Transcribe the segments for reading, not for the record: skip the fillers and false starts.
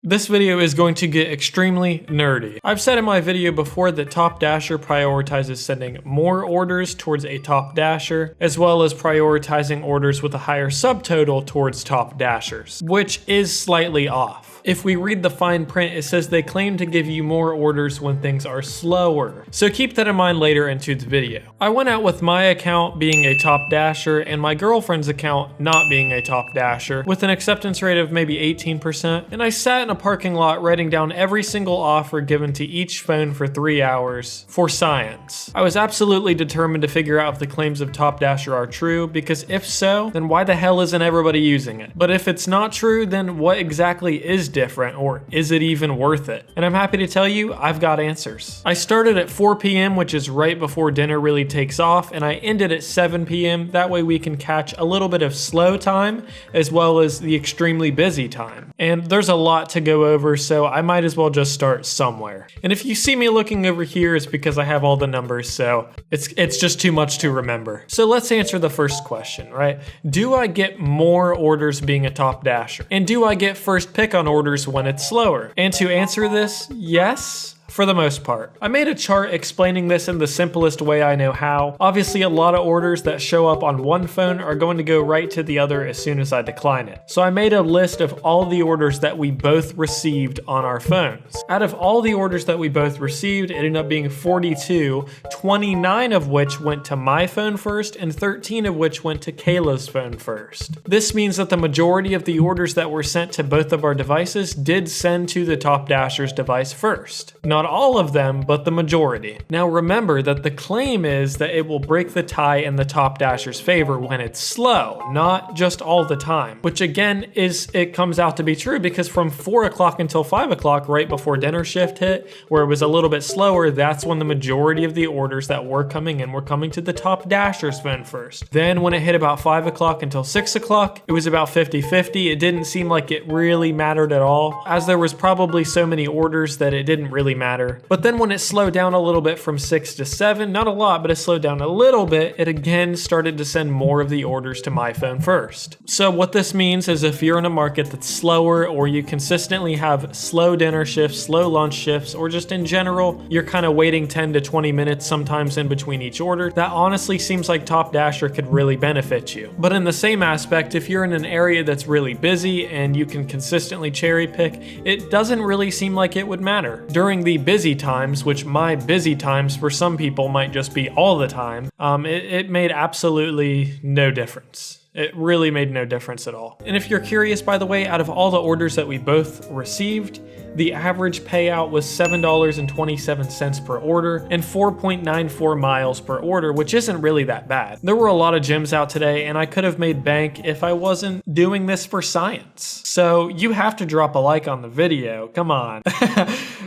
This video is going to get extremely nerdy. I've said in my video before that Top Dasher prioritizes sending more orders towards a Top Dasher, as well as prioritizing orders with a higher subtotal towards Top Dashers, which is slightly off. If we read the fine print, it says they claim to give you more orders when things are slower. So keep that in mind later into the video. I went out with my account being a Top Dasher and my girlfriend's account not being a Top Dasher with an acceptance rate of maybe 18%, and I sat in a parking lot writing down every single offer given to each phone for 3 hours for science. I was absolutely determined to figure out if the claims of Top Dasher are true, because if so, then why the hell isn't everybody using it? But if it's not true, then what exactly is different, or is it even worth it? And I'm happy to tell you, I've got answers. I started at 4 p.m., which is right before dinner really takes off, and I ended at 7 p.m. That way we can catch a little bit of slow time as well as the extremely busy time. And there's a lot to go over, so I might as well just start somewhere. And if you see me looking over here, it's because I have all the numbers, so it's just too much to remember. So let's answer the first question, right? Do I get more orders being a Top Dasher? And do I get first pick on orders when it's slower? And to answer this, yes. For the most part. I made a chart explaining this in the simplest way I know how. Obviously, a lot of orders that show up on one phone are going to go right to the other as soon as I decline it. So I made a list of all the orders that we both received on our phones. Out of all the orders that we both received, it ended up being 42, 29 of which went to my phone first, and 13 of which went to Kayla's phone first. This means that the majority of the orders that were sent to both of our devices did send to the Top Dasher's device first. Not all of them, but the majority. Now remember that the claim is that it will break the tie in the Top Dasher's favor when it's slow, not just all the time, which again it comes out to be true, because from 4 o'clock until 5 o'clock, right before dinner shift hit, where it was a little bit slower, that's when the majority of the orders that were coming in were coming to the Top Dasher's phone first. Then when it hit about 5 o'clock until 6 o'clock, it was about 50-50. It didn't seem like it really mattered at all, as there was probably so many orders that it didn't really matter. But then when it slowed down a little bit from 6 to 7, not a lot, but it slowed down a little bit, it again started to send more of the orders to my phone first. So what this means is if you're in a market that's slower, or you consistently have slow dinner shifts, slow lunch shifts, or just in general, you're kind of waiting 10 to 20 minutes sometimes in between each order, that honestly seems like Top Dasher could really benefit you. But in the same aspect, if you're in an area that's really busy and you can consistently cherry pick, it doesn't really seem like it would matter. During the busy times, which my busy times for some people might just be all the time, it made absolutely no difference. It really made no difference at all. And if you're curious, by the way, out of all the orders that we both received, the average payout was $7.27 per order and 4.94 miles per order, which isn't really that bad. There were a lot of gyms out today, and I could have made bank if I wasn't doing this for science. So you have to drop a like on the video. Come on.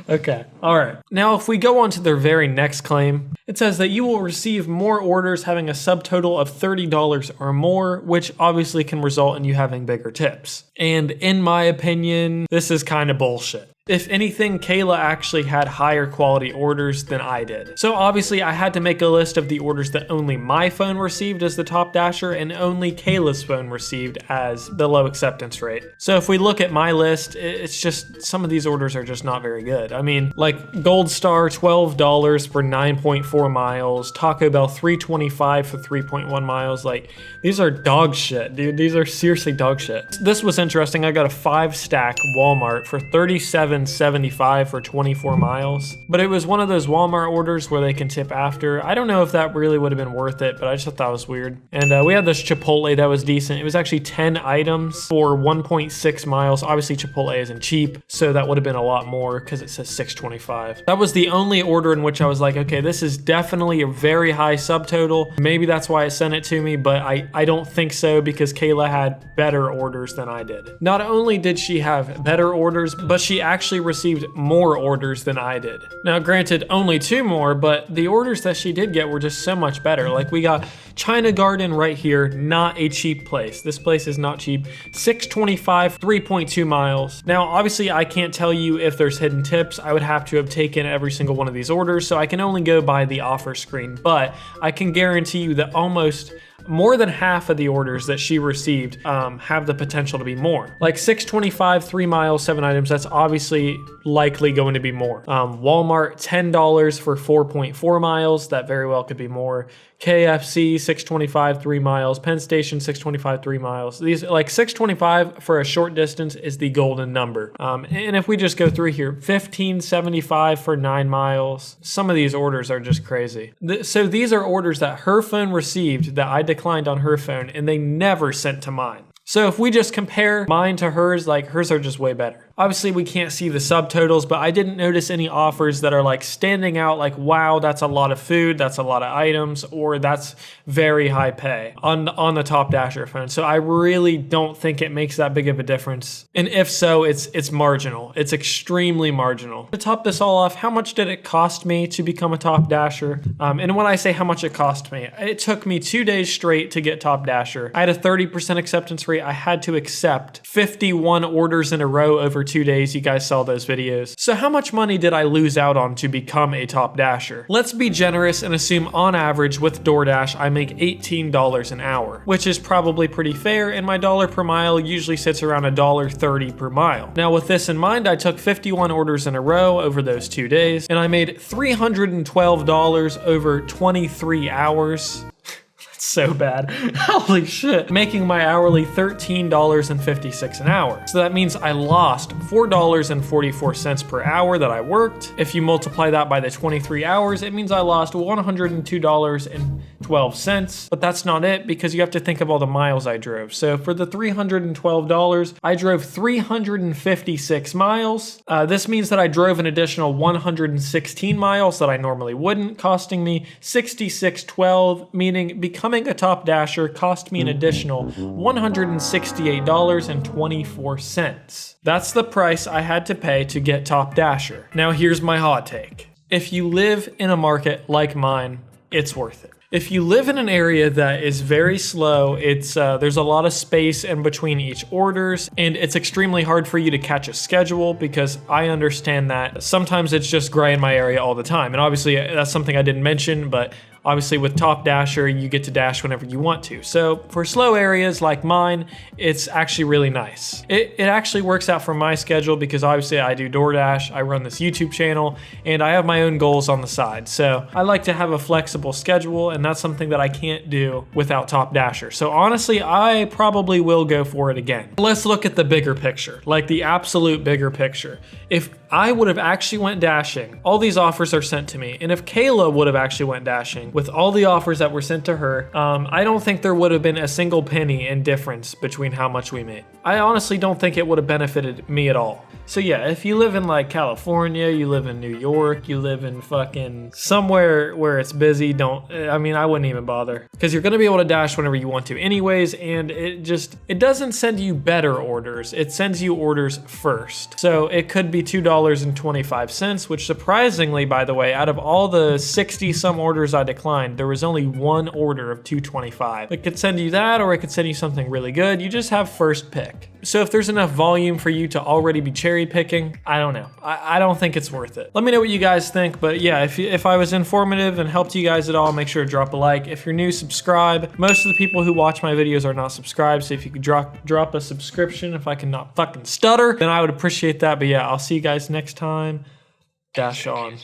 Okay, all right. Now, if we go on to their very next claim, it says that you will receive more orders having a subtotal of $30 or more, which obviously can result in you having bigger tips. And in my opinion, this is kind of bullshit. If anything, Kayla actually had higher quality orders than I did. So obviously I had to make a list of the orders that only my phone received as the Top Dasher and only Kayla's phone received as the low acceptance rate. So if we look at my list, it's just, some of these orders are just not very good. I mean, like Gold Star, $12 for 9.4 miles, Taco Bell, $3.25 for 3.1 miles. Like, these are dog shit, dude. These are seriously dog shit. This was interesting. I got a 5-stack Walmart for $37.75 for 24 miles. But it was one of those Walmart orders where they can tip after. I don't know if that really would have been worth it, but I just thought that was weird. And we had this Chipotle that was decent. It was actually 10 items for 1.6 miles. Obviously Chipotle isn't cheap, so that would have been a lot more because it says $6.25. That was the only order in which I was like, okay, this is definitely a very high subtotal. Maybe that's why it sent it to me, but I don't think so, because Kayla had better orders than I did. Not only did she have better orders, but she actually received more orders than I did. Now, granted, only 2 more, but the orders that she did get were just so much better. Like, we got China Garden right here, not a cheap place. This place is not cheap. $6.25, 3.2 miles. Now, obviously, I can't tell you if there's hidden tips. I would have to have taken every single one of these orders, so I can only go by the offer screen, but I can guarantee you that almost more than half of the orders that she received have the potential to be more. Like $6.25, 3 miles, 7 items, that's obviously likely going to be more. Walmart, $10 for 4.4 miles, that very well could be more. KFC, $6.25, 3 miles. Penn Station, $6.25, 3 miles. These, like $6.25 for a short distance is the golden number. And if we just go through here, $15.75 for 9 miles. Some of these orders are just crazy. So these are orders that her phone received that I declined on her phone, and they never sent to mine. So if we just compare mine to hers, like hers are just way better. Obviously we can't see the subtotals, but I didn't notice any offers that are like standing out like, wow, that's a lot of food, that's a lot of items, or that's very high pay on the Top Dasher phone. So I really don't think it makes that big of a difference. And if so, it's marginal. It's extremely marginal. To top this all off, how much did it cost me to become a Top Dasher? And when I say how much it cost me, it took me 2 days straight to get Top Dasher. I had a 30% acceptance rate. I had to accept 51 orders in a row over 2 days. You guys saw those videos. So how much money did I lose out on to become a Top Dasher? Let's be generous and assume on average with DoorDash, I make $18 an hour, which is probably pretty fair, and my dollar per mile usually sits around $1.30 per mile. Now with this in mind, I took 51 orders in a row over those 2 days, and I made $312 over 23 hours. So bad. Holy shit. Making my hourly $13.56 an hour. So that means I lost $4.44 per hour that I worked. If you multiply that by the 23 hours, it means I lost $102.12. But that's not it, because you have to think of all the miles I drove. So for the $312, I drove 356 miles. This means that I drove an additional 116 miles that I normally wouldn't, costing me $66.12, meaning becoming a Top Dasher cost me an additional $168.24. That's the price I had to pay to get Top Dasher. Now here's my hot take. If you live in a market like mine, it's worth it. If you live in an area that is very slow, there's a lot of space in between each orders, and it's extremely hard for you to catch a schedule, because I understand that sometimes it's just gray in my area all the time. And obviously that's something I didn't mention, but obviously with Top Dasher, you get to dash whenever you want to. So for slow areas like mine, it's actually really nice. It actually works out for my schedule, because obviously I do DoorDash, I run this YouTube channel, and I have my own goals on the side. So I like to have a flexible schedule, and that's something that I can't do without Top Dasher. So honestly, I probably will go for it again. Let's look at the bigger picture, like the absolute bigger picture. If I would have actually went dashing, all these offers are sent to me, and if Kayla would have actually went dashing, with all the offers that were sent to her, I don't think there would have been a single penny in difference between how much we made. I honestly don't think it would have benefited me at all. So yeah, if you live in like California, you live in New York, you live in fucking somewhere where it's busy, I wouldn't even bother. Because you're gonna be able to dash whenever you want to anyways, and it doesn't send you better orders, it sends you orders first. So it could be $2.25, which surprisingly, by the way, out of all the 60 some orders I declined, there was only one order of $2.25. It could send you that, or it could send you something really good. You just have first pick. So if there's enough volume for you to already be cherry picking, I don't know. I don't think it's worth it. Let me know what you guys think, but yeah, if I was informative and helped you guys at all, make sure to drop a like. If you're new, subscribe. Most of the people who watch my videos are not subscribed, so if you could drop a subscription, if I can not fucking stutter, then I would appreciate that. But yeah, I'll see you guys next time. Dash on.